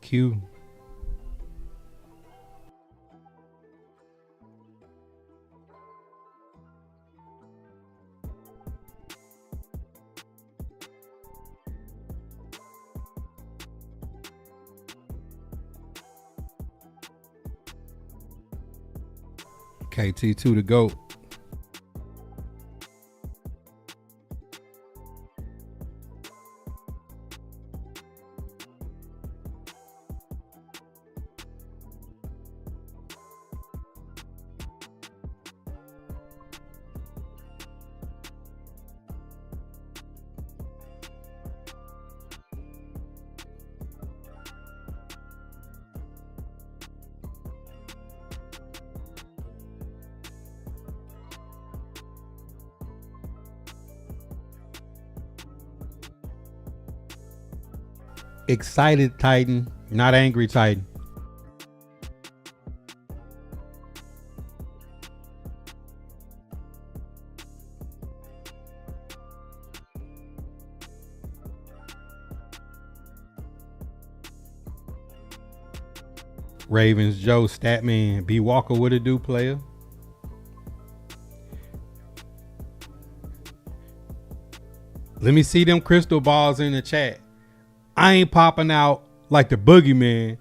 Q. KT2 the GOAT. Excited Titan, not angry Titan. Ravens Joe Statman, B Walker, what it do, player? Let me see them crystal balls in the chat. I ain't popping out like the boogeyman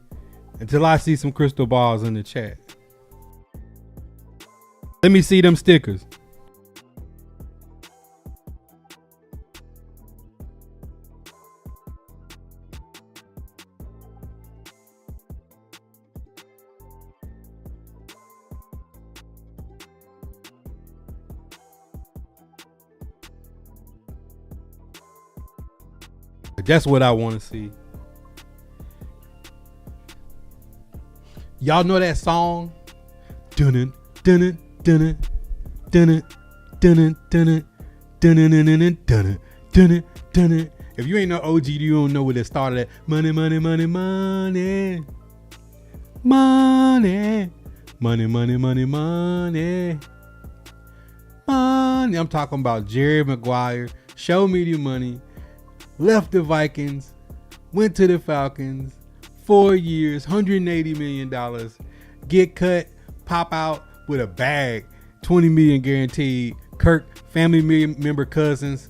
until I see some crystal balls in the chat. Let me see them stickers. That's what I want to see. Y'all know that song? Dun dun dun dun dun dun dun. If you ain't no OG, you don't know where it started at. Money, money, money, money. Money. Money, money, money, money. Money. I'm talking about Jerry Maguire. Show me the money. Left the Vikings, went to the Falcons, 4 years, $180 million, get cut, pop out with a bag, $20 million guaranteed. Kirk, family member Cousins,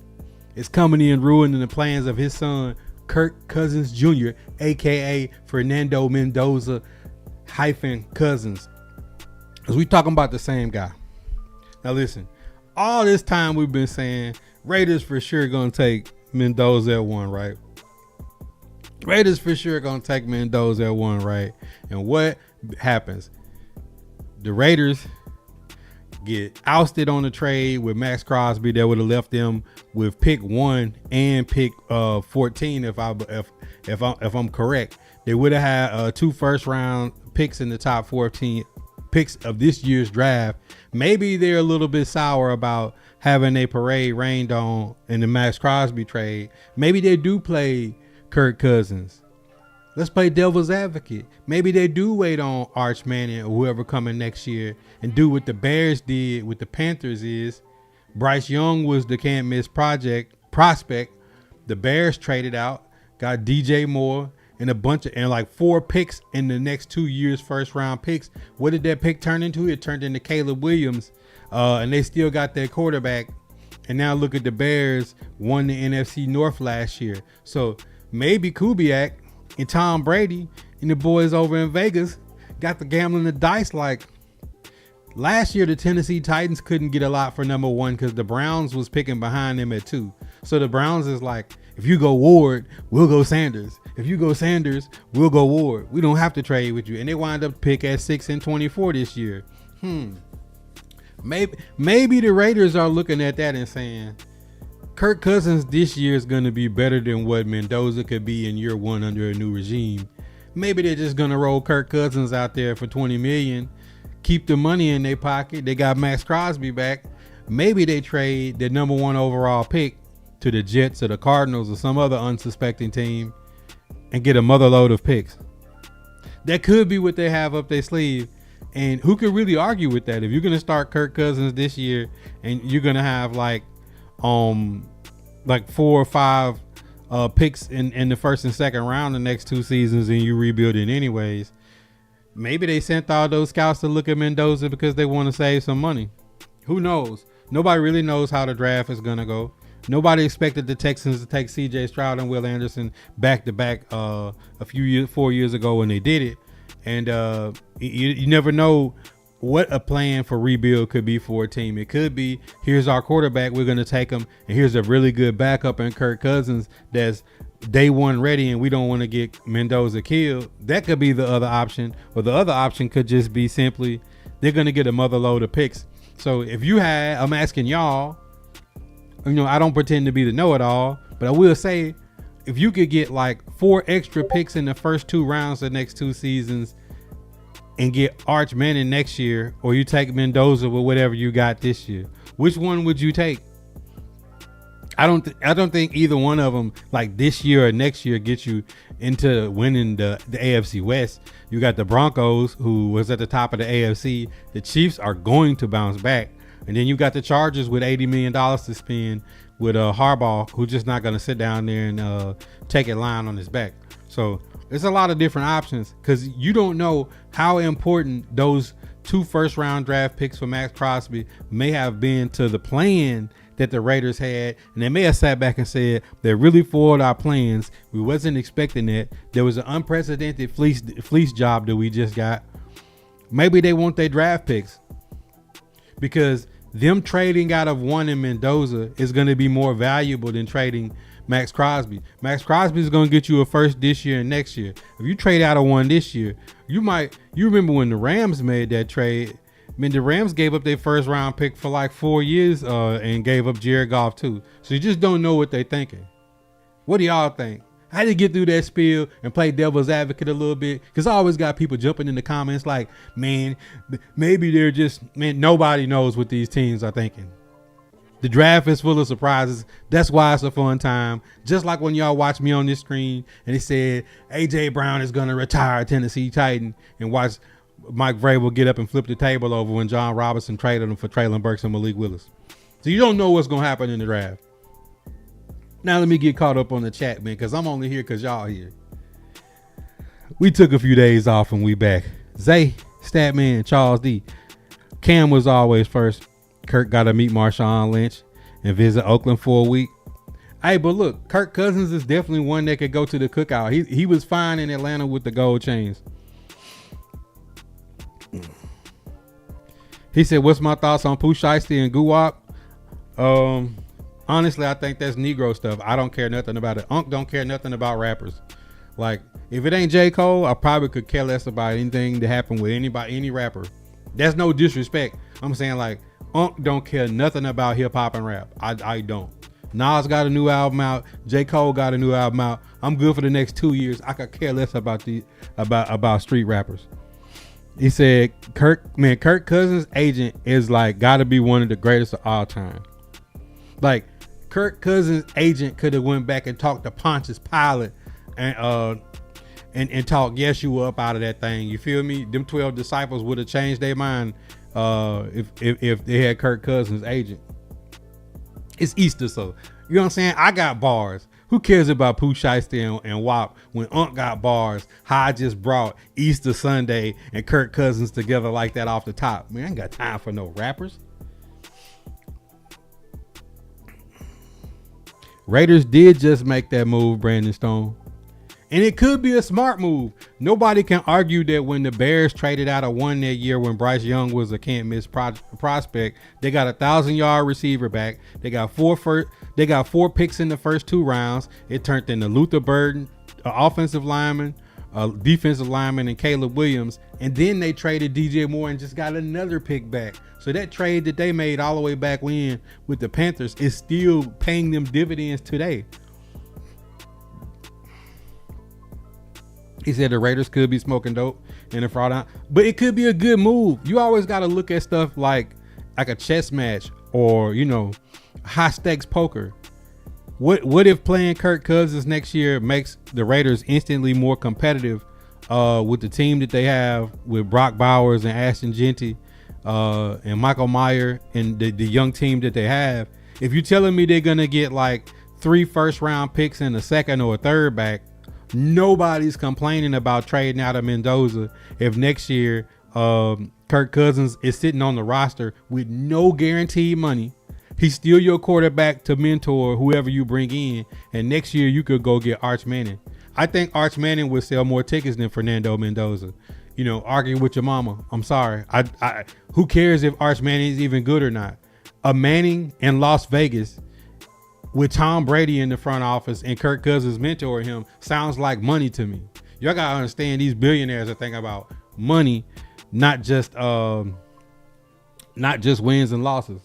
is coming in ruining the plans of his son, Kirk Cousins Jr., aka Fernando Mendoza Cousins. Because we talking about the same guy. Now listen, all this time we've been saying Raiders for sure gonna take Mendoza at 1, right? Raiders for sure gonna take Mendoza at 1, right? And what happens? The Raiders get ousted on the trade with Max Crosby. That would have left them with pick 1 and pick 14 if I'm correct. They would have had 2 first-round picks in the top 14 picks of this year's draft. Maybe they're a little bit sour about having a parade rained on in the Max Crosby trade. Maybe they do play Kirk Cousins. Let's play devil's advocate. Maybe they do wait on Arch Manning or whoever coming next year and do what the Bears did with the Panthers is. Bryce Young was the can't miss prospect. The Bears traded out, got DJ Moore and like 4 picks in the next 2 years, first round picks. What did that pick turn into? It turned into Caleb Williams. And they still got their quarterback. And now look at the Bears, won the NFC North last year. So maybe Kubiak and Tom Brady and the boys over in Vegas got the gambling the dice. Like last year, the Tennessee Titans couldn't get a lot for number 1 because the Browns was picking behind them at 2. So the Browns is like, if you go Ward, we'll go Sanders. If you go Sanders, we'll go Ward. We don't have to trade with you. And they wind up pick at 6 and 24 this year. Maybe the Raiders are looking at that and saying, Kirk Cousins this year is going to be better than what Mendoza could be in year 1 under a new regime. Maybe they're just going to roll Kirk Cousins out there for $20 million, keep the money in their pocket. They got Max Crosby back. Maybe they trade their number 1 overall pick to the Jets or the Cardinals or some other unsuspecting team and get a mother load of picks. That could be what they have up their sleeve. And who could really argue with that? If you're going to start Kirk Cousins this year and you're going to have like 4 or 5 picks in the first and second round the next 2 seasons and you rebuild it anyways. Maybe they sent all those scouts to look at Mendoza because they want to save some money. Who knows? Nobody really knows how the draft is going to go. Nobody expected the Texans to take C.J. Stroud and Will Anderson back to back 4 years ago when they did it. And you never know what a plan for rebuild could be for a team. It could be, here's our quarterback, we're going to take him, and here's a really good backup in Kirk Cousins that's day one ready, and we don't want to get Mendoza killed. That could be the other option. Or the other option could just be simply they're going to get a mother load of picks. So if you had, I'm asking y'all, I don't pretend to be the know-it-all, but I will say, if you could get like 4 extra picks in the first 2 rounds of the next 2 seasons and get Arch Manning next year, or you take Mendoza with whatever you got this year, which one would you take? I don't think either one of them, like this year or next year, get you into winning the AFC West. You got the Broncos, who was at the top of the AFC. The Chiefs are going to bounce back. And then you got the Chargers with $80 million to spend with Harbaugh, who's just not going to sit down there and take a line on his back. So there's a lot of different options because you don't know how important those 2 first-round draft picks for Max Crosby may have been to the plan that the Raiders had. And they may have sat back and said, they really foiled our plans. We wasn't expecting that. There was an unprecedented fleece job that we just got. Maybe they want their draft picks because them trading out of one in Mendoza is going to be more valuable than trading Max Crosby. Max Crosby is going to get you a first this year and next year. If you trade out of one this year, you remember when the Rams made that trade. I mean, the Rams gave up their first round pick for like 4 years and gave up Jared Goff too. So you just don't know what they're thinking. What do y'all think? How did you get through that spiel and play devil's advocate a little bit? Because I always got people jumping in the comments like, man, maybe they're just, nobody knows what these teams are thinking. The draft is full of surprises. That's why it's a fun time. Just like when y'all watch me on this screen and they said A.J. Brown is going to retire Tennessee Titan, and watch Mike Vrabel get up and flip the table over when John Robinson traded him for Traylon Burks and Malik Willis. So you don't know what's going to happen in the draft. Now let me get caught up on the chat, man, because I'm only here because y'all here. We took a few days off and we back. Zay, Statman, Charles D. Cam was always first. Kirk got to meet Marshawn Lynch and visit Oakland for a week. Hey, but look, Kirk Cousins is definitely one that could go to the cookout. He was fine in Atlanta with the gold chains. He said, what's my thoughts on Pooh Shiesty and Guwap? Honestly, I think that's Negro stuff. I don't care nothing about it. Unc don't care nothing about rappers. Like, if it ain't J. Cole, I probably could care less about anything that happened with any rapper. That's no disrespect. I'm saying, like, Unc don't care nothing about hip hop and rap. I don't. Nas got a new album out. J. Cole got a new album out. I'm good for the next 2 years. I could care less about about street rappers. He said, Kirk Cousins' agent is like gotta be one of the greatest of all time. Like, Kirk Cousins' agent could have went back and talked to Pontius Pilate and talked Yeshua up out of that thing. You feel me? Them 12 disciples would have changed their mind if they had Kirk Cousins' agent. It's Easter, so you know what I'm saying? I got bars. Who cares about Pooh Shiesty and WAP when Unc got bars? How I just brought Easter Sunday and Kirk Cousins together like that off the top. Man, I ain't got time for no rappers. Raiders did just make that move, Brandon Stone. And it could be a smart move. Nobody can argue that when the Bears traded out of one that year when Bryce Young was a can't miss prospect, they got a 1,000-yard receiver back. They got four picks in the first 2 rounds. It turned into Luther Burden, offensive lineman, defensive lineman, and Caleb Williams. And then they traded DJ Moore and just got another pick back. So that trade that they made all the way back when with the Panthers is still paying them dividends today. He said the Raiders could be smoking dope in the fraud out, but it could be a good move. You always got to look at stuff like a chess match or, high stakes poker. What if playing Kirk Cousins next year makes the Raiders instantly more competitive with the team that they have with Brock Bowers and Ashton Genty and Michael Mayer and the young team that they have? If you're telling me they're going to get like 3 first-round picks and a second or a third back, nobody's complaining about trading out of Mendoza if next year Kirk Cousins is sitting on the roster with no guaranteed money. He's still your quarterback to mentor whoever you bring in, and next year you could go get Arch Manning. I think Arch Manning would sell more tickets than Fernando Mendoza. You know, arguing with your mama. I'm sorry. Who cares if Arch Manning is even good or not? A Manning in Las Vegas with Tom Brady in the front office and Kirk Cousins mentoring him sounds like money to me. Y'all gotta understand, these billionaires are thinking about money, not just wins and losses.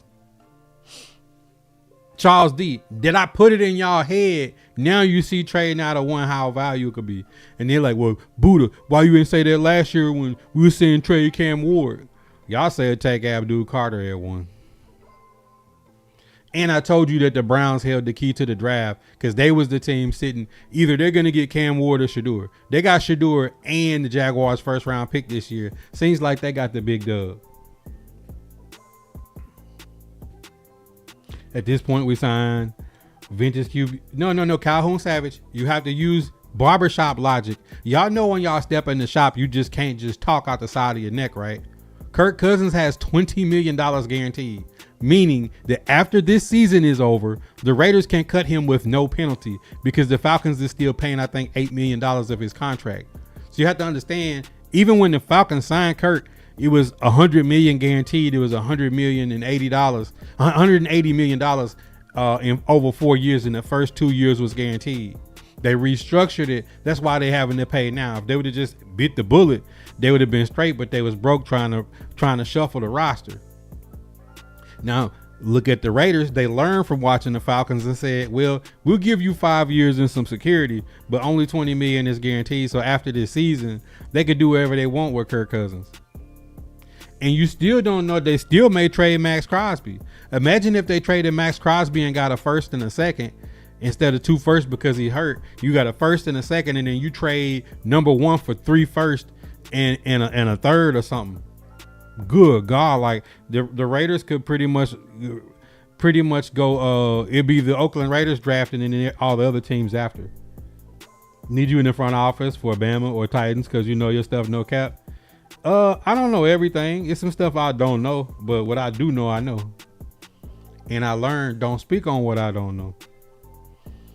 Charles D, did I put it in y'all head? Now you see trading out of one how value could be. And they're like, well, Buddha, why you didn't say that last year when we were saying trade Cam Ward? Y'all said take Abdul Carter at one. And I told you that the Browns held the key to the draft because they was the team sitting. Either they're going to get Cam Ward or Shador. They got Shador and the Jaguars first round pick this year. Seems like they got the big dub. At this point, we signed vintage QB. No, Calhoun Savage. You have to use barbershop logic. Y'all know when y'all step in the shop, you just can't just talk out the side of your neck, right? Kirk Cousins has $20 million guaranteed, meaning that after this season is over, the Raiders can cut him with no penalty because the Falcons is still paying, I think, $8 million of his contract. So you have to understand, even when the Falcons signed Kirk, it was $100 million guaranteed. It was $180 million, $180 million in over 4 years. And the first 2 years was guaranteed. They restructured it. That's why they having to pay now. If they would have just bit the bullet, they would have been straight. But they was broke trying to shuffle the roster. Now look at the Raiders. They learned from watching the Falcons and said, well, we'll give you 5 years and some security, but only $20 million is guaranteed. So after this season, they could do whatever they want with Kirk Cousins. And you still don't know. They still may trade Max Crosby. Imagine if they traded Max Crosby and got a first and a second instead of 2 firsts because he hurt. You got a first and a second, and then you trade number 1 for 3 firsts and a third or something. Good God, like the Raiders could pretty much go. It'd be the Oakland Raiders drafting and then all the other teams after. Need you in the front office for Bama or Titans because you know your stuff, no cap. I don't know everything. It's some stuff I don't know, but what I do know, I know. And I learned, don't speak on what I don't know.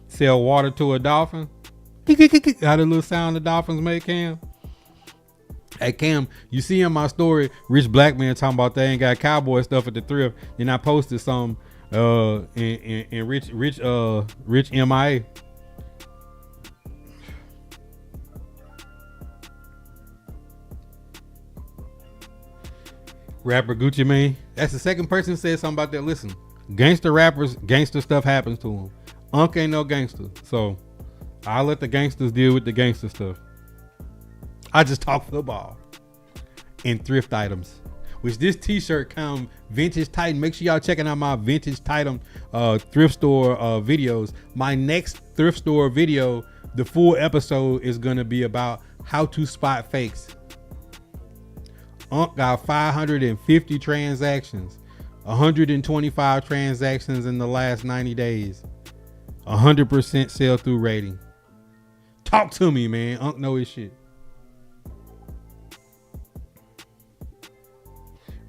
Sell water to a dolphin. How the little sound the dolphins make, Cam? Hey, Cam, you see in my story, rich black man talking about they ain't got cowboy stuff at the thrift. And I posted some in rich MIA. Rapper Gucci Mane. That's the second person who said something about that. Listen, gangster rappers, gangster stuff happens to them. Unc ain't no gangster. So I'll let the gangsters deal with the gangster stuff. I just talk football and thrift items. Which this t-shirt come Vintage Titan. Make sure y'all checking out my Vintage Titan thrift store videos. My next thrift store video, the full episode is going to be about how to spot fakes. Unc got 550 transactions, 125 transactions in the last 90 days, 100% sell through rating. Talk to me, man. Unc know his shit.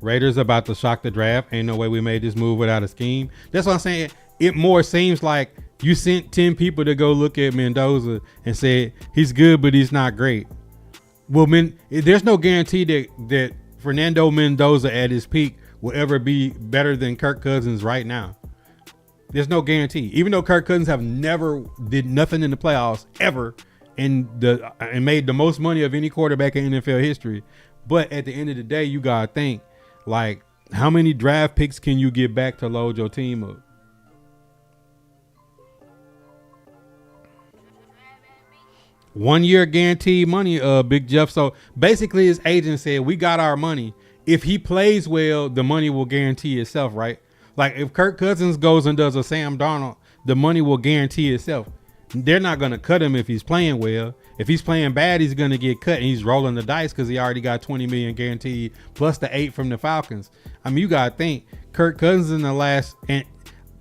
Raiders about to shock the draft. Ain't no way we made this move without a scheme. That's what I'm saying. It more seems like you sent 10 people to go look at Mendoza and said he's good, but he's not great. Well, there's no guarantee that Fernando Mendoza at his peak will ever be better than Kirk Cousins right now. There's no guarantee. Even though Kirk Cousins have never did nothing in the playoffs ever and made the most money of any quarterback in NFL history. But at the end of the day, you gotta think, like, how many draft picks can you get back to load your team up? One year guaranteed money, Big Jeff. So basically his agent said, we got our money. If he plays well, the money will guarantee itself, right? Like if Kirk Cousins goes and does a Sam Darnold, the money will guarantee itself. They're not going to cut him if he's playing well. If he's playing bad, he's going to get cut, and he's rolling the dice because he already got $20 million guaranteed plus the 8 from the Falcons. I mean, you got to think Kirk Cousins in the last, and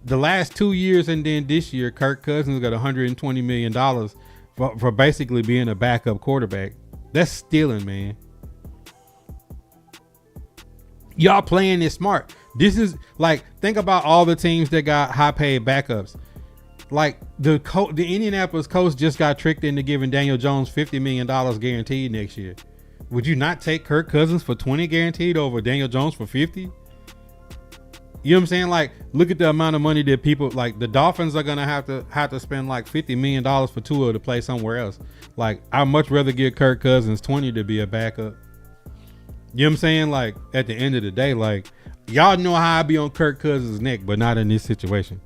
the last 2 years and then this year, Kirk Cousins got $120 million for basically being a backup quarterback. That's stealing, man. Y'all playing this smart. This is like, think about all the teams that got high paid backups. Like the Indianapolis Colts just got tricked into giving Daniel Jones $50 million guaranteed next year. Would you not take Kirk Cousins for 20 guaranteed over Daniel Jones for 50? You know what I'm saying? Like, look at the amount of money that people, like the Dolphins are gonna have to spend like $50 million for Tua to play somewhere else. Like, I'd much rather give Kirk Cousins 20 to be a backup. You know what I'm saying? Like, at the end of the day, like, y'all know how I be on Kirk Cousins' neck, but not in this situation.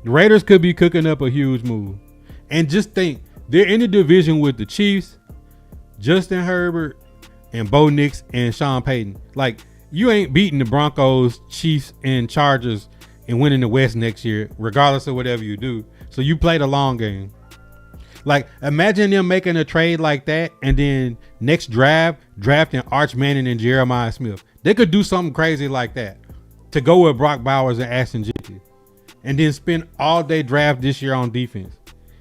The Raiders could be cooking up a huge move. And just think, they're in the division with the Chiefs, Justin Herbert, and Bo Nix and Sean Payton. Like, you ain't beating the Broncos, Chiefs, and Chargers and winning the West next year, regardless of whatever you do. So you play the long game. Like, imagine them making a trade like that and then next draft, drafting Arch Manning and Jeremiah Smith. They could do something crazy like that to go with Brock Bowers and Ashton Jenkins and then spend all day draft this year on defense.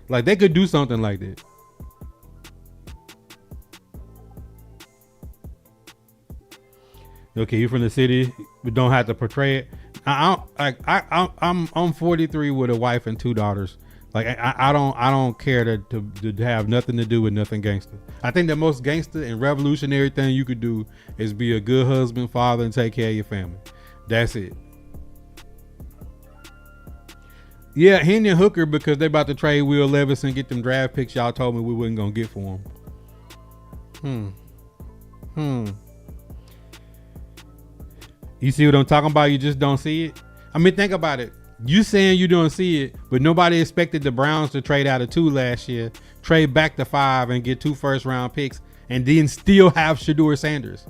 Like, they could do something like that. Okay, you're from the city, but don't have to portray it. I'm 43 with a wife and 2 daughters. Like, I don't care to have nothing to do with nothing gangster. I think the most gangster and revolutionary thing you could do is be a good husband, father, and take care of your family. That's it. Yeah, Hendon Hooker, because they about to trade Will Levis and get them draft picks y'all told me we wasn't gonna get for him. You see what I'm talking about? You just don't see it. I mean, think about it. You saying you don't see it, but nobody expected the Browns to trade out of 2 last year, trade back to 5 and get 2 first-round picks, and then still have Shedeur Sanders.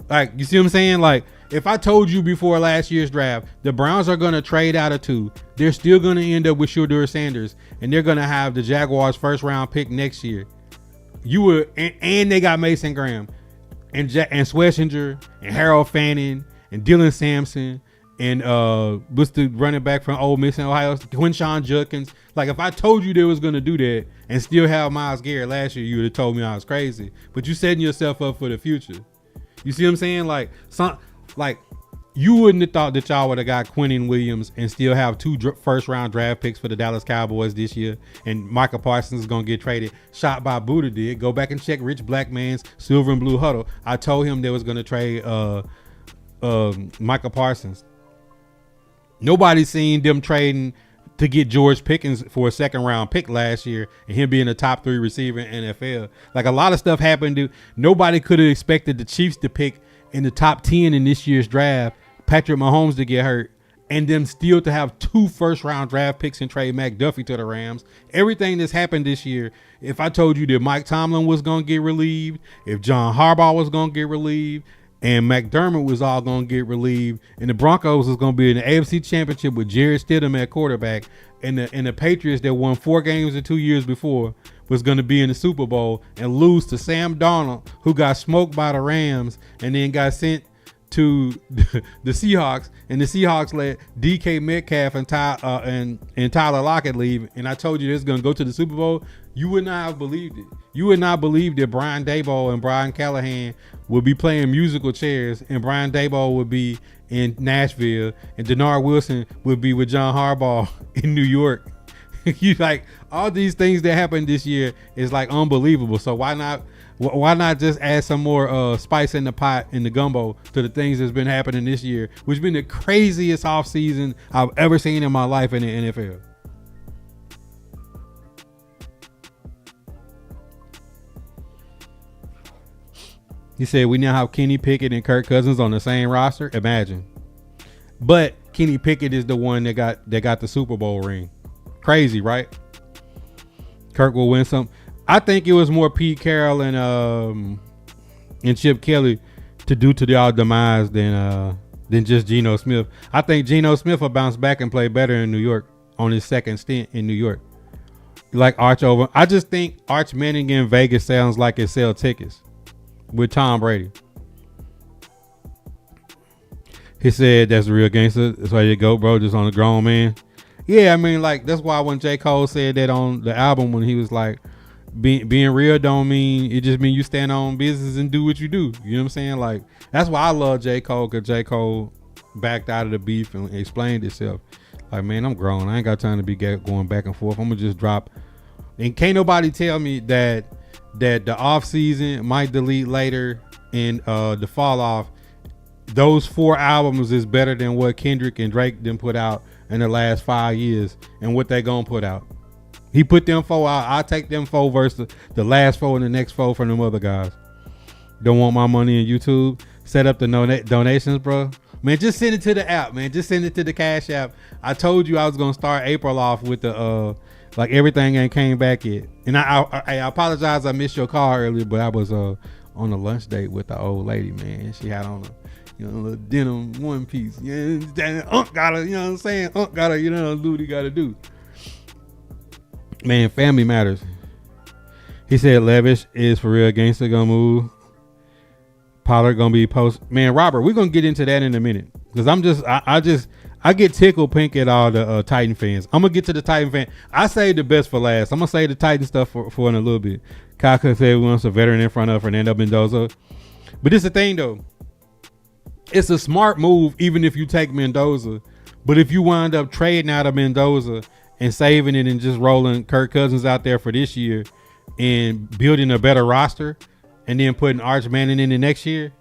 Like, you see what I'm saying? Like, if I told you before last year's draft, the Browns are going to trade out of 2, they're still going to end up with Shedeur Sanders, and they're going to have the Jaguars' first-round pick next year. You would, and they got Mason Graham, and Schlesinger, and Harold Fanning, and Dylan Sampson, and what's the running back from Ole Miss in Ohio, Quinshawn Judkins. Like, if I told you they was going to do that and still have Myles Garrett last year, you would have told me I was crazy. But you setting yourself up for the future. You see what I'm saying? Like, you wouldn't have thought that y'all would have got Quinnen Williams and still have 2 first-round draft picks for the Dallas Cowboys this year, and Micah Parsons is going to get traded. Shotbybuddha did. Go back and check Rich Blackman's Silver and Blue Huddle. I told him they was going to trade Micah Parsons. Nobody's seen them trading to get George Pickens for a 2nd-round pick last year and him being a top 3 receiver in NFL. Like, a lot of stuff happened. Nobody could have expected the Chiefs to pick in the top 10 in this year's draft, Patrick Mahomes to get hurt, and them still to have 2 first-round draft picks and trade McDuffie to the Rams. Everything that's happened this year, if I told you that Mike Tomlin was going to get relieved, if John Harbaugh was going to get relieved, and McDermott was all going to get relieved, and the Broncos was going to be in the AFC Championship with Jarrett Stidham at quarterback, and the Patriots that won 4 games in 2 years before was going to be in the Super Bowl and lose to Sam Darnold, who got smoked by the Rams and then got sent to the Seahawks, and the Seahawks let DK Metcalf and Tyler Lockett leave, and I told you this is going to go to the Super Bowl, you would not have believed it. You would not believe that Brian Daboll and Brian Callahan would be playing musical chairs, and Brian Daboll would be in Nashville, and Denard Wilson would be with John Harbaugh in New York. You like, all these things that happened this year is like unbelievable. So why not just add some more spice in the pot in the gumbo to the things that's been happening this year, which has been the craziest offseason I've ever seen in my life in the NFL. He said we now have Kenny Pickett and Kirk Cousins on the same roster. Imagine. But Kenny Pickett is the one that got the Super Bowl ring. Crazy, right? Kirk will win some. I think it was more Pete Carroll and Chip Kelly to do to their demise than just Geno Smith. I think Geno Smith will bounce back and play better in New York on his 2nd stint in New York. Like Arch over. I just think Arch Manning in Vegas sounds like it sell tickets with Tom Brady. He said that's a real gangster. That's why you go, bro, just on a grown man. Yeah, I mean, like, that's why when J. Cole said that on the album, when he was like, being real don't mean, it just mean you stand on business and do what you do. You know what I'm saying? Like, that's why I love J. Cole, because J. Cole backed out of the beef and explained himself. Like, man, I'm grown. I ain't got time to be going back and forth. I'm going to just drop. And can't nobody tell me that the off season might delete later and the fall off. Those 4 albums is better than what Kendrick and Drake done put out in the last 5 years and what they gonna put out. He put them 4 out. I'll take them 4 versus the last 4 and the next 4 from them other guys. Don't want my money in YouTube. Set up the donations, bro. Man, just send it to the app, man. Just send it to the Cash App. I told you I was gonna start April off with the like everything ain't came back yet. And I apologize, I missed your call earlier, but I was on a lunch date with the old lady, man. She had on a little denim one piece. You know, Unc gotta, you know what I'm saying? Unc gotta, do what he gotta do. Man, family matters. He said Levish is for real gangster gonna move. Pollard gonna be post. Man, Robert, we're gonna get into that in a minute. Because I get tickled pink at all the Titan fans. I'm gonna get to the Titan fan. I saved the best for last. I'm gonna save the Titan stuff for in a little bit. Kaka said we want a veteran in front of Fernando Mendoza. But this is the thing though. It's a smart move even if you take Mendoza. But if you wind up trading out of Mendoza and saving it and just rolling Kirk Cousins out there for this year and building a better roster and then putting Arch Manning in the next year,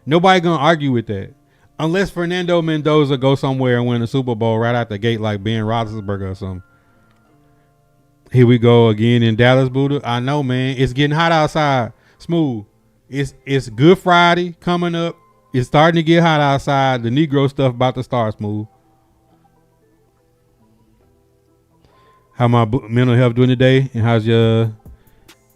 nobody gonna argue with that. Unless Fernando Mendoza goes somewhere and win a Super Bowl right out the gate like Ben Roethlisberger or something. Here we go again in Dallas, Buddha. I know, man. It's getting hot outside. Smooth. It's Good Friday coming up. It's starting to get hot outside. The Negro stuff about to start, Smooth. How my mental health doing today? And how's your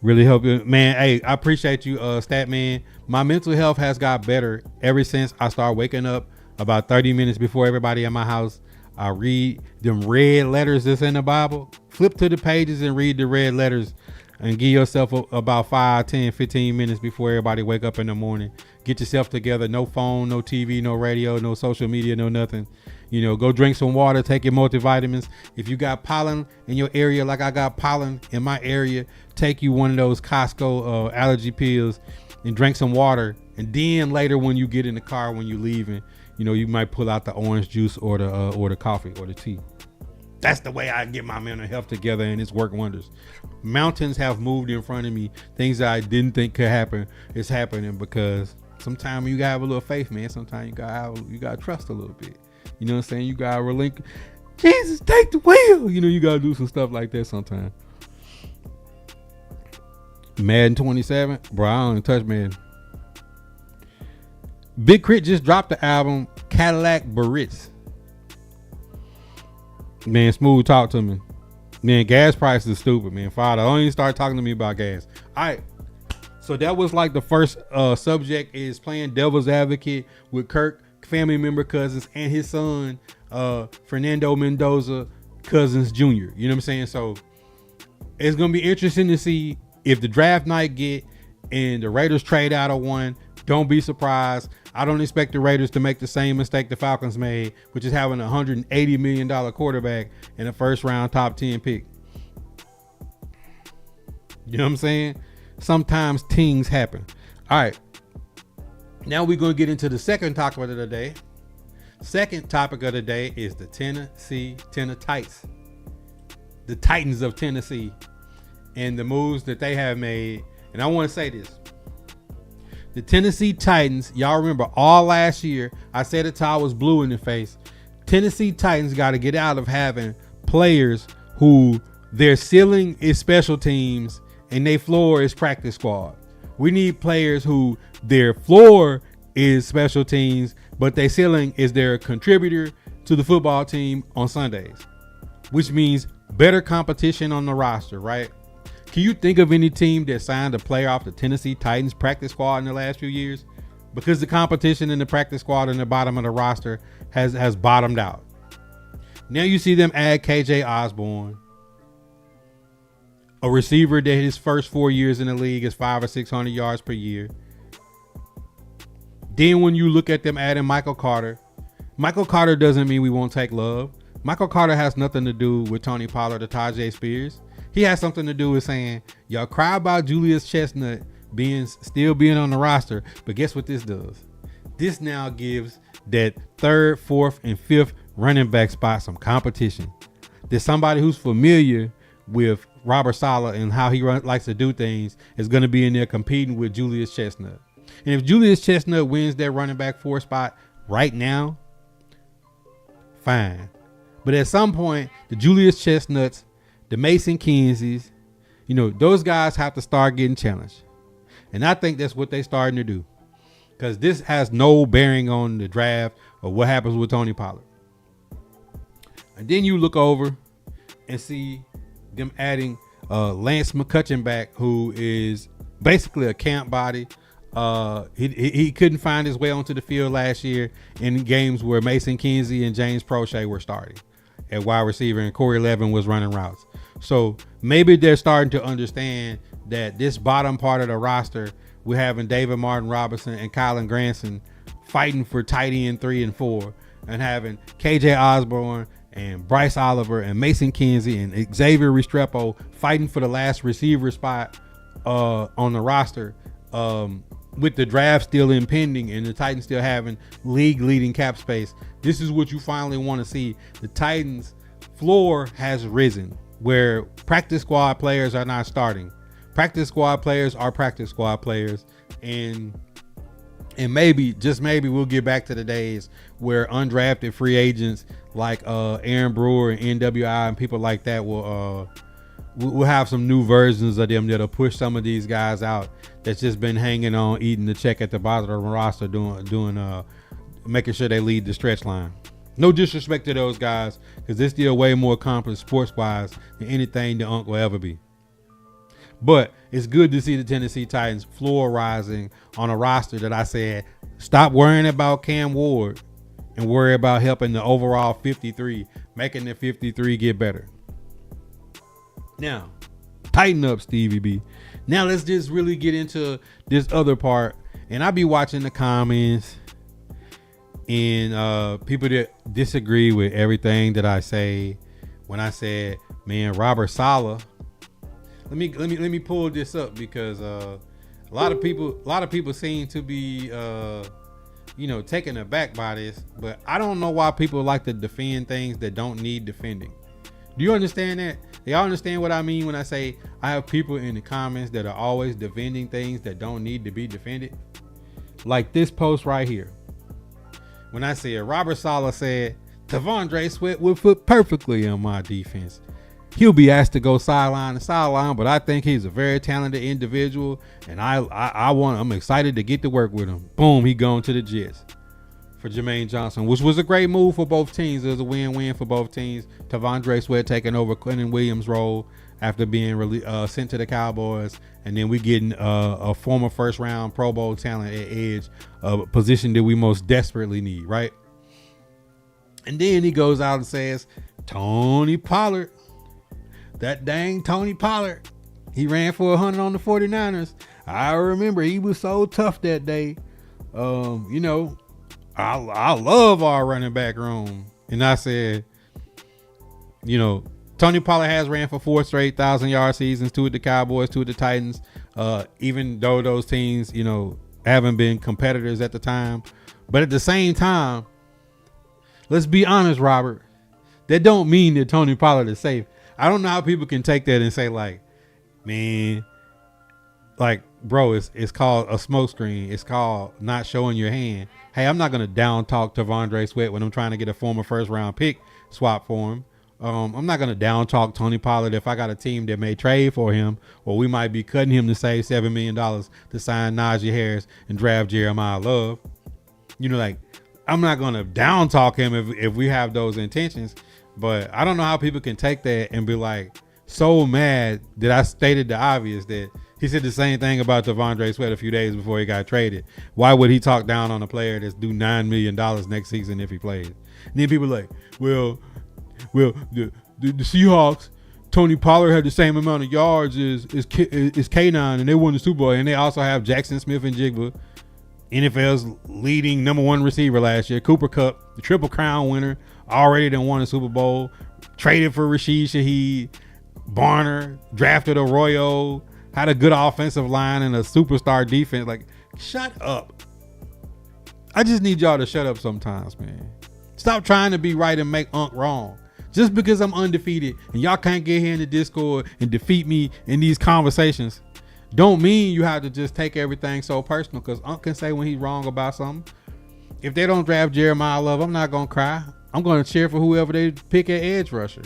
really helping? Man, hey, I appreciate you, Statman. My mental health has got better ever since I started waking up about 30 minutes before everybody in my house. I read them red letters that's in the Bible. Flip to the pages and read the red letters and give yourself about 5, 10, 15 minutes before everybody wake up in the morning. Get yourself together. No phone, no TV, no radio, no social media, no nothing. Go drink some water, take your multivitamins. If you got pollen in your area, like I got pollen in my area, take you one of those Costco allergy pills and drink some water. And then later when you get in the car, when you're leaving, you might pull out the orange juice or the coffee or the tea. That's the way I get my mental health together, and it's worked wonders. Mountains have moved in front of me. Things that I didn't think could happen is happening because sometimes you gotta have a little faith, man. Sometimes you gotta trust a little bit. You know what I'm saying? You gotta relinquish. Jesus, take the wheel. You gotta do some stuff like that sometimes. Madden 27, bro. I don't even touch Madden. Big Crit just dropped the album Cadillac Barits. Man, Smooth, talk to me. Man, gas prices is stupid, man. Father, don't even start talking to me about gas. All right. So that was like the first subject is playing devil's advocate with Kirk, family member Cousins, and his son, Fernando Mendoza Cousins Jr. You know what I'm saying? So it's going to be interesting to see if the draft night get and the Raiders trade out of one. Don't be surprised. I don't expect the Raiders to make the same mistake the Falcons made, which is having a $180 million quarterback and a first round top 10 pick. You know what I'm saying? Sometimes things happen. All right. Now we're going to get into the second topic of the day. Second topic of the day is the Tennessee Titans. The Titans of Tennessee and the moves that they have made. And I want to say this. The Tennessee Titans, y'all remember all last year, I said it till I was blue in the face. Tennessee Titans got to get out of having players who their ceiling is special teams and their floor is practice squad. We need players who their floor is special teams, but their ceiling is their contributor to the football team on Sundays, which means better competition on the roster, right? Can you think of any team that signed a player off the Tennessee Titans practice squad in the last few years? Because the competition in the practice squad and the bottom of the roster has bottomed out. Now you see them add KJ Osborne, a receiver that his first 4 years in the league is 500 or 600 yards per year. Then when you look at them adding Michael Carter doesn't mean we won't take Love. Michael Carter has nothing to do with Tony Pollard or Tajay Spears. He has something to do with saying, y'all cry about Julius Chestnut still being on the roster, but guess what this does? This now gives that third, fourth, and fifth running back spot some competition. There's somebody who's familiar with Robert Saleh and how he likes to do things is going to be in there competing with Julius Chestnut. And if Julius Chestnut wins that running back 4 spot right now, fine. But at some point, the Julius Chestnuts, the Mason Kinseys, those guys have to start getting challenged. And I think that's what they're starting to do. Because this has no bearing on the draft or what happens with Tony Pollard. And then you look over and see them adding Lance McCutcheon back, who is basically a camp body. He couldn't find his way onto the field last year in games where Mason Kinsey and James Prochet were starting at wide receiver and Corey Levin was running routes. So maybe they're starting to understand that this bottom part of the roster, we're having David Martin Robinson and Kylan Granson fighting for tight end 3 and 4, and having KJ Osborne and Bryce Oliver and Mason Kinsey and Xavier Restrepo fighting for the last receiver spot on the roster, with the draft still impending and the Titans still having league leading cap space. This is what you finally want to see. The Titans floor has risen, where practice squad players are not starting. Practice squad players are practice squad players, and maybe, just maybe, we'll get back to the days where undrafted free agents like Aaron Brewer and NWI and people like that will have some new versions of them that'll push some of these guys out that's just been hanging on, eating the check at the bottom of the roster, doing making sure they lead the stretch line. No disrespect to those guys, because they're still way more accomplished sports-wise than anything the Unk will ever be. But it's good to see the Tennessee Titans floor rising on a roster that I said, stop worrying about Cam Ward and worry about helping the overall 53, making the 53 get better. Now, tighten up, Stevie B. Now let's just really get into this other part. And I be watching the comments and people that disagree with everything that I say. When I said, man, Robert Saleh. Let me pull this up, because a lot of people seem to be taken aback by this, but I don't know why people like to defend things that don't need defending. Do you understand that? Do y'all understand what I mean when I say I have people in the comments that are always defending things that don't need to be defended? Like this post right here. When I said Robert Saleh said, T'Vondre Sweat would fit perfectly on my defense. He'll be asked to go sideline to sideline, but I think he's a very talented individual, and I'm excited to get to work with him. Boom, he going to the Jets for Jermaine Johnson, which was a great move for both teams. It was a win-win for both teams. T'Vondre Sweat taking over Quentin Williams' role after being sent to the Cowboys, and then we getting a former first-round Pro Bowl talent at edge, a position that we most desperately need, right? And then he goes out and says, Tony Pollard. That dang Tony Pollard. He ran for 100 on the 49ers. I remember he was so tough that day. I love our running back room. And I said, Tony Pollard has ran for 4 straight 1,000-yard seasons, 2 with the Cowboys, 2 with the Titans. Even though those teams, haven't been competitors at the time. But at the same time, let's be honest, Robert. That don't mean that Tony Pollard is safe. I don't know how people can take that and say, like, man, like, bro, it's called a smoke screen. It's called not showing your hand. Hey, I'm not going to down talk T'Vondre Sweat when I'm trying to get a former first round pick swap for him. I'm not going to down talk Tony Pollard if I got a team that may trade for him, or we might be cutting him to save $7 million to sign Najee Harris and draft Jeremiah Love. I'm not going to down talk him if we have those intentions. But I don't know how people can take that and be like so mad that I stated the obvious, that he said the same thing about T'Vondre Sweat a few days before he got traded. Why would he talk down on a player that's due $9 million next season if he plays? And then people are like, well, the Seahawks, Tony Pollard had the same amount of yards as K9, and they won the Super Bowl, and they also have Jackson Smith and Jigba. NFL's leading number one receiver last year. Cooper Kupp, the Triple Crown winner, already done won a Super Bowl. Traded for Rashid Shaheed. Barner, drafted Arroyo, had a good offensive line and a superstar defense. Like, shut up. I just need y'all to shut up sometimes, man. Stop trying to be right and make Unc wrong. Just because I'm undefeated and y'all can't get here in the Discord and defeat me in these conversations don't mean you have to just take everything so personal, because Unc can say when he's wrong about something. If they don't draft Jeremiah Love, I'm not going to cry. I'm going to cheer for whoever they pick at edge rusher.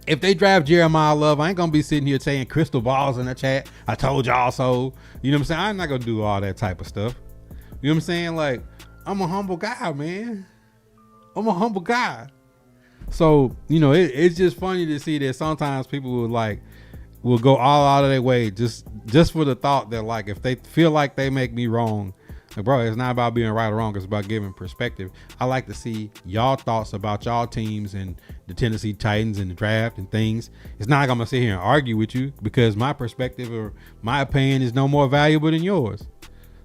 If they draft Jeremiah Love, I ain't going to be sitting here saying crystal balls in the chat. I told y'all so. You know what I'm saying? I'm not going to do all that type of stuff. You know what I'm saying? Like, I'm a humble guy, man. I'm a humble guy. So, you know, it's just funny to see that sometimes people will go all out of their way just for the thought that, like, if they feel like they make me wrong, like, bro, it's not about being right or wrong. It's about giving perspective. I like to see y'all thoughts about y'all teams and the Tennessee Titans and the draft and things. It's not like I'm going to sit here and argue with you, because my perspective or my opinion is no more valuable than yours.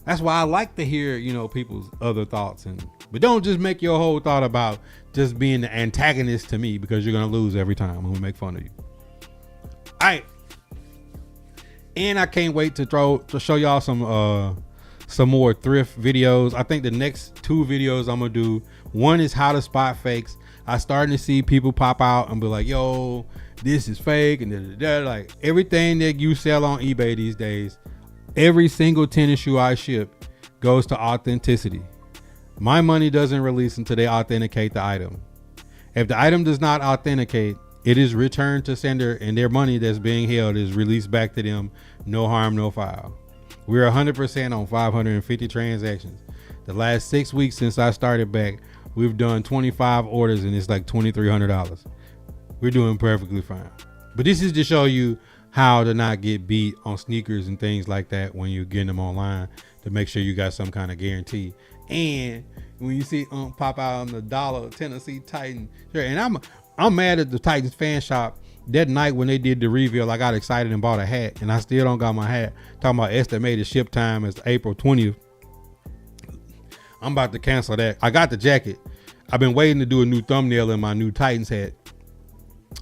That's why I like to hear, you know, people's other thoughts. But don't just make your whole thought about just being the antagonist to me, because you're going to lose every time when we make fun of you. All right. And I can't wait to show y'all some more thrift videos. I think the next two videos I'm gonna do, one is how to spot fakes. I starting to see people pop out and be like, yo, this is fake, and like everything that you sell on eBay these days, every single tennis shoe I ship goes to authenticity. My money doesn't release until they authenticate the item. If the item does not authenticate, it is returned to sender, and their money that's being held is released back to them. No harm, no foul. We're 100% on 550 transactions. The last 6 weeks since I started back, we've done 25 orders, and it's like $2,300. We're doing perfectly fine. But this is to show you how to not get beat on sneakers and things like that when you're getting them online, to make sure you got some kind of guarantee. And when you see pop out on the dollar Tennessee Titan shirt, and I'm mad at the Titans fan shop. That night when they did the reveal, I got excited and bought a hat, and I still don't got my hat. Talking about estimated ship time is April 20th. I'm about to cancel that. I got the jacket. I've been waiting to do a new thumbnail in my new Titans hat.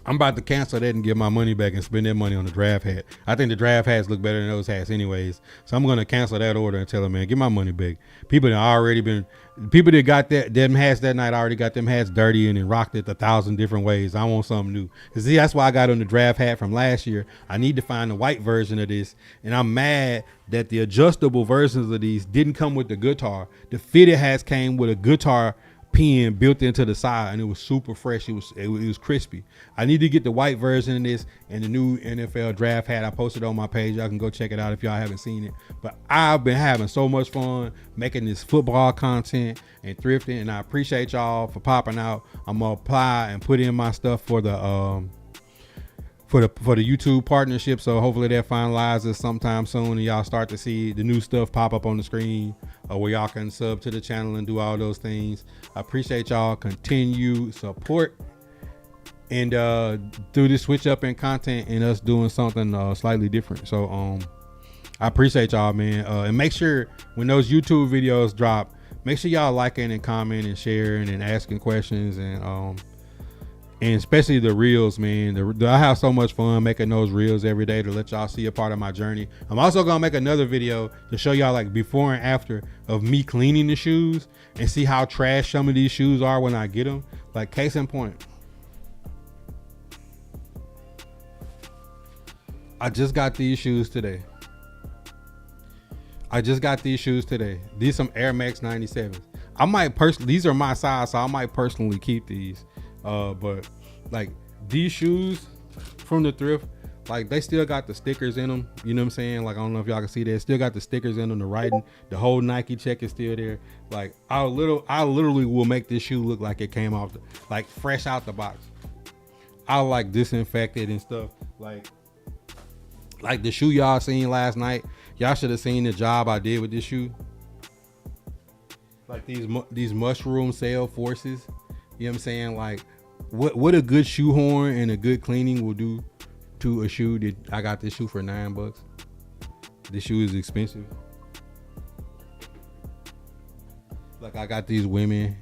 I'm about to cancel that and get my money back and spend that money on the draft hat. I think the draft hats look better than those hats anyways. So I'm going to cancel that order and tell them, man, get my money back. People that got them hats that night already got them hats dirty and then rocked it 1,000 different ways. I want something new. See, that's why I got on the draft hat from last year. I need to find the white version of this. And I'm mad that the adjustable versions of these didn't come with the guitar. The fitted hats came with a guitar pin built into the side, and it was super fresh. It was crispy. I need to get the white version of this and the new NFL draft hat. I posted on my page. Y'all can go check it out if y'all haven't seen it. But I've been having so much fun making this football content and thrifting, and I appreciate y'all for popping out. I'm gonna apply and put in my stuff for the YouTube partnership, so hopefully that finalizes sometime soon, and y'all start to see the new stuff pop up on the screen, where y'all can sub to the channel and do all those things. I appreciate y'all continue support, and through this switch up in content and us doing something slightly different. So I appreciate y'all, man, and make sure when those YouTube videos drop, make sure y'all liking and commenting and sharing and asking questions, and especially the reels, man. I have so much fun making those reels every day to let y'all see a part of my journey. I'm also gonna make another video to show y'all like before and after of me cleaning the shoes and see how trash some of these shoes are when I get them. Like, case in point, I just got these shoes today. These some Air Max 97s. I might these are my size, so I might personally keep these. But like these shoes from the thrift, like they still got the stickers in them. You know what I'm saying? Like, I don't know if y'all can see that. Still got the stickers in them, the writing, the whole Nike check is still there. Like I literally will make this shoe look like it came off like fresh out the box. I like disinfected and stuff. Like the shoe y'all seen last night. Y'all should have seen the job I did with this shoe. Like these mushroom sail forces. You know what I'm saying? Like what a good shoehorn and a good cleaning will do to a shoe. That I got this shoe for $9. This shoe is expensive. Like I got these women,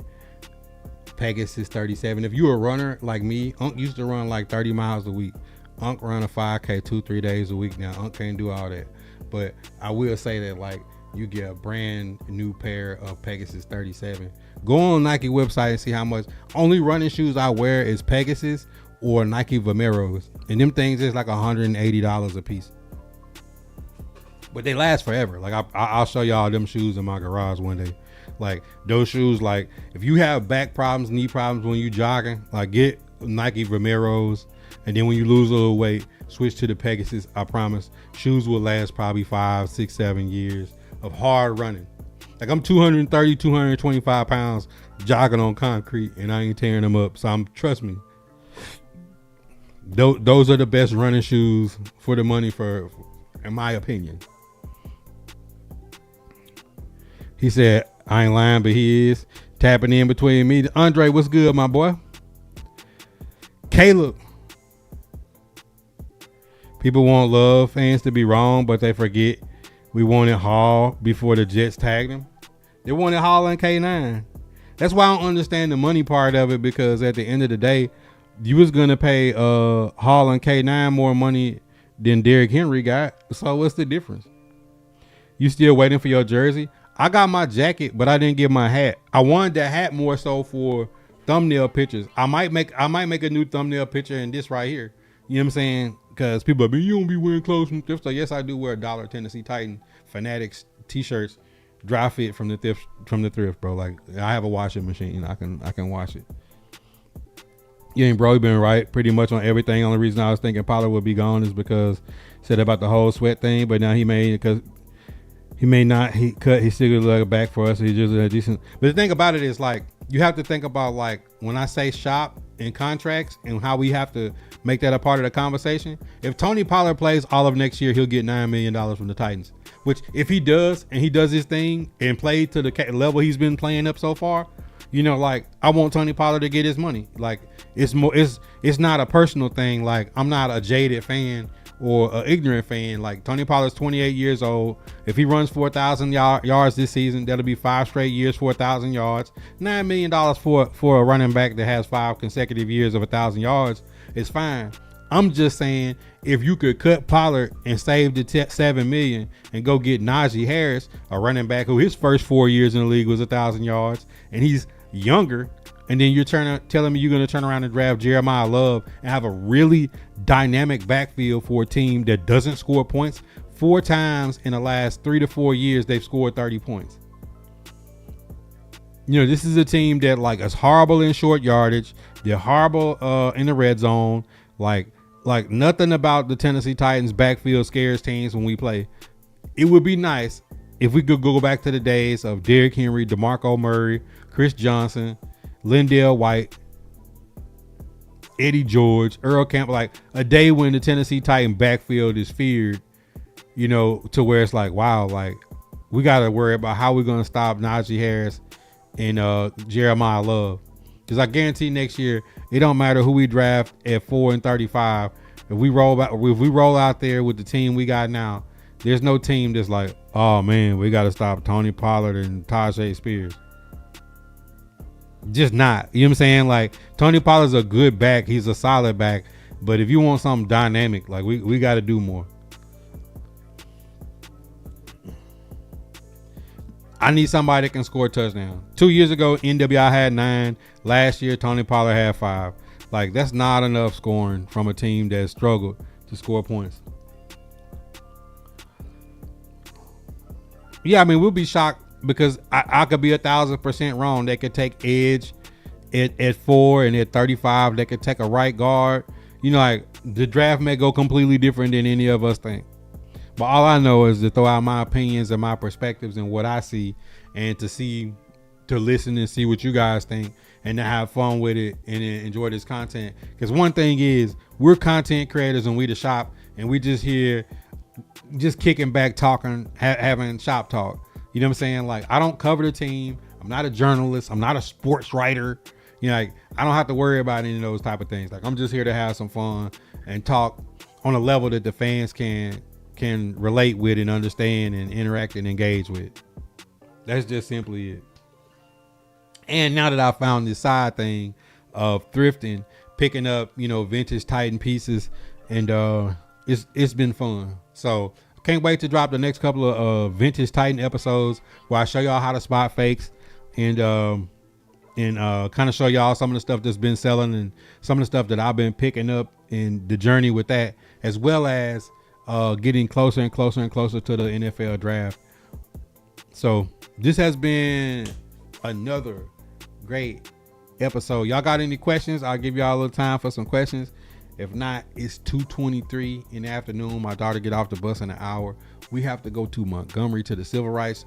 Pegasus 37. If you a runner like me, Unc used to run like 30 miles a week. Unc run a 5K 2-3 days a week now. Unc can't do all that. But I will say that like you get a brand new pair of Pegasus 37. Go on Nike website and see how much. Only running shoes I wear is Pegasus or Nike Vomeros. And them things is like $180 a piece. But they last forever. Like I'll show y'all them shoes in my garage one day. Like those shoes, like if you have back problems, knee problems when you jogging, like get Nike Vomeros, and then when you lose a little weight, switch to the Pegasus. I promise, shoes will last probably 5, 6, 7 years of hard running. Like I'm 230, 225 pounds jogging on concrete, and I ain't tearing them up. So trust me, those are the best running shoes for the money, for in my opinion. He said, I ain't lying, but he is tapping in between me. Andre, what's good, my boy? Caleb. People want love fans to be wrong, but they forget we wanted Hall before the Jets tagged him. They wanted Hall and K9. That's why I don't understand the money part of it, because at the end of the day, you was going to pay Hall and K9 more money than Derrick Henry got. So what's the difference? You still waiting for your jersey? I got my jacket, but I didn't get my hat. I wanted that hat more so for thumbnail pictures. I might make a new thumbnail picture in this right here. You know what I'm saying? Because people are like, you don't be wearing clothes from thrift store. Yes, I do wear $1 Tennessee Titan Fanatics t-shirts, dry fit from the thrift, bro. Like I have a washing machine. I can wash it. Yeah, and bro, you been right pretty much on everything. Only reason I was thinking Pollard would be gone is because said about the whole sweat thing, but now he may not. He still gonna look back for us. He's just a decent. But the thing about it is, like, you have to think about, like, when I say shop and contracts and how we have to make that a part of the conversation. If Tony Pollard plays all of next year, he'll get $9 million from the Titans. Which, if he does and he does his thing and play to the level he's been playing up so far, you know, like, I want Tony Pollard to get his money. Like, it's not a personal thing. Like, I'm not a jaded fan or an ignorant fan. Like, Tony Pollard's 28 years old. If he runs 4,000 yards this season, that'll be 5 straight years, 4,000 yards. $9 million for a running back that has 5 consecutive years of 1,000 yards is fine. I'm just saying, if you could cut Pollard and save the $7 million and go get Najee Harris, a running back who his first 4 years in the league was 1,000 yards, and he's younger, and then you're telling me you're going to turn around and draft Jeremiah Love and have a really dynamic backfield for a team that doesn't score points. 4 times in the last 3 to 4 years, they've scored 30 points. You know, this is a team that, like, is horrible in short yardage. They're horrible in the red zone. Like nothing about the Tennessee Titans backfield scares teams when we play. It would be nice if we could go back to the days of Derrick Henry, DeMarco Murray, Chris Johnson, Lindell White, Eddie George, Earl Campbell, like a day when the Tennessee Titan backfield is feared, you know, to where it's like, wow, like we got to worry about how we're going to stop Najee Harris and Jeremiah Love. Because I guarantee next year, it don't matter who we draft at 4 and 35. If we roll out there with the team we got now, there's no team that's like, oh man, we got to stop Tony Pollard and Tajay Spears. Just not. You know what I'm saying? Like, Tony Pollard's a good back. He's a solid back. But if you want something dynamic, like we got to do more. I need somebody that can score a touchdown. 2 years ago, NWI had 9. Last year, Tony Pollard had 5. Like, that's not enough scoring from a team that struggled to score points. Yeah, I mean, we'll be shocked because I could be 1,000% wrong. They could take edge at 4 and at 35. They could take a right guard. You know, like, the draft may go completely different than any of us think. But all I know is to throw out my opinions and my perspectives and what I see, and to listen and see what you guys think, and to have fun with it and enjoy this content. Because one thing is, we're content creators and we the shop, and we just here just kicking back, talking, having shop talk. You know what I'm saying? Like, I don't cover the team. I'm not a journalist. I'm not a sports writer. You know, like, I don't have to worry about any of those type of things. Like, I'm just here to have some fun and talk on a level that the fans can relate with and understand and interact and engage with. That's just simply it. And now that I found this side thing of thrifting, picking up, vintage Titan pieces, and it's been fun. So can't wait to drop the next couple of vintage Titan episodes where I show y'all how to spot fakes and kind of show y'all some of the stuff that's been selling and some of the stuff that I've been picking up in the journey with that, as well as getting closer and closer and closer to the NFL draft. So this has been another great episode. Y'all got any questions? I'll give y'all a little time for some questions. If not, it's 2:23 in the afternoon. My daughter get off the bus in an hour. We have to go to Montgomery to the Civil Rights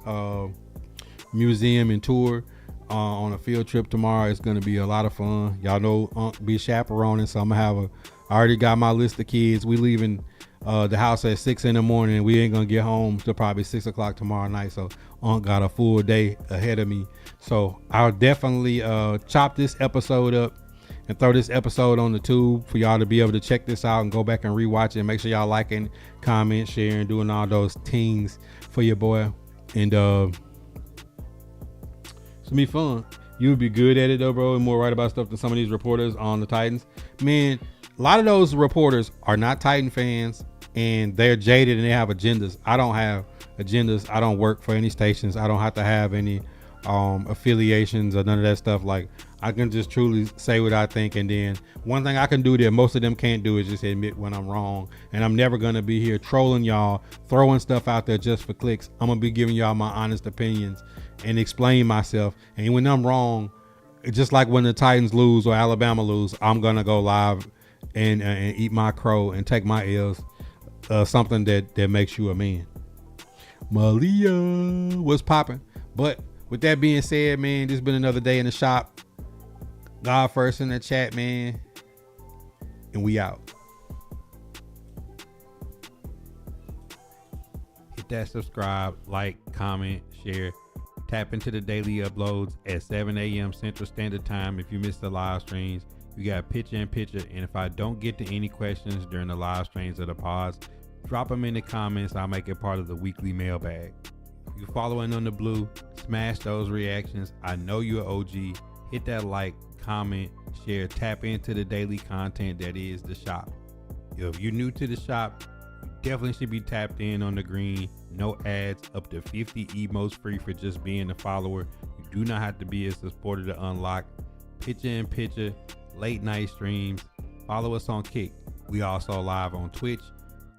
Museum and tour on a field trip tomorrow. It's going to be a lot of fun. Y'all know Unc be chaperoning, so I'm going to I already got my list of kids. We leaving the house at 6 in the morning. We ain't going to get home till probably 6 o'clock tomorrow night. So Unc got a full day ahead of me. So I'll definitely chop this episode up and throw this episode on the tube for y'all to be able to check this out and go back and rewatch it. Make sure y'all liking, comment, sharing, doing all those things for your boy. And it's gonna be fun. You would be good at it though, bro, and more right about stuff than some of these reporters on the Titans. Man, a lot of those reporters are not Titan fans and they're jaded and they have agendas. I don't have agendas. I don't work for any stations. I don't have to have any affiliations or none of that stuff. Like, I can just truly say what I think, and then one thing I can do that most of them can't do is just admit when I'm wrong. And I'm never gonna be here trolling y'all, throwing stuff out there just for clicks. I'm gonna be giving y'all my honest opinions and explain myself. And when I'm wrong, just like when the Titans lose or Alabama lose, I'm gonna go live and eat my crow and take my L's. Something that makes you a man. Malia, what's popping? But with that being said, man, this has been another day in the shop. God first in the chat, man. And we out. Hit that subscribe, like, comment, share. Tap into the daily uploads at 7 a.m. Central Standard Time. If you missed the live streams, we got picture in picture. And if I don't get to any questions during the live streams or the pods, drop them in the comments. I'll make it part of the weekly mailbag. If you're following on the blue, smash those reactions. I know you're OG. Hit that like, comment, share, tap into the daily content that is the shop. If you're new to the shop, you definitely should be tapped in on the green. No ads, up to 50 emotes free for just being a follower. You do not have to be a supporter to unlock picture in picture, late night streams. Follow us on Kick. We also live on Twitch.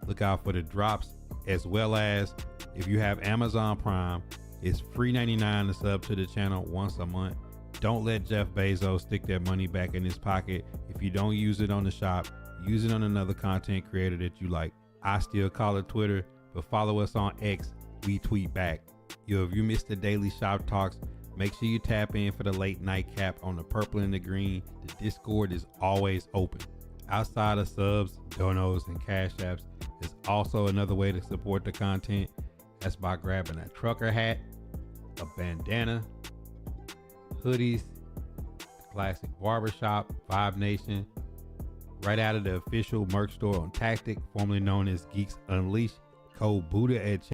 Look out for the drops, as well as if you have Amazon Prime, it's free $99 to sub to the channel once a month. Don't let Jeff Bezos stick that money back in his pocket. If you don't use it on the shop, use it on another content creator that you like. I still call it Twitter, but follow us on X. We tweet back. If you missed the daily shop talks, make sure you tap in for the late night cap on the purple and the green. The Discord is always open. Outside of subs, donos, and cash apps, there's also another way to support the content. That's by grabbing a trucker hat, a bandana, hoodies, classic barbershop, Vibe Nation, right out of the official merch store on Tactic, formerly known as Geeks Unleashed. Code Buddha at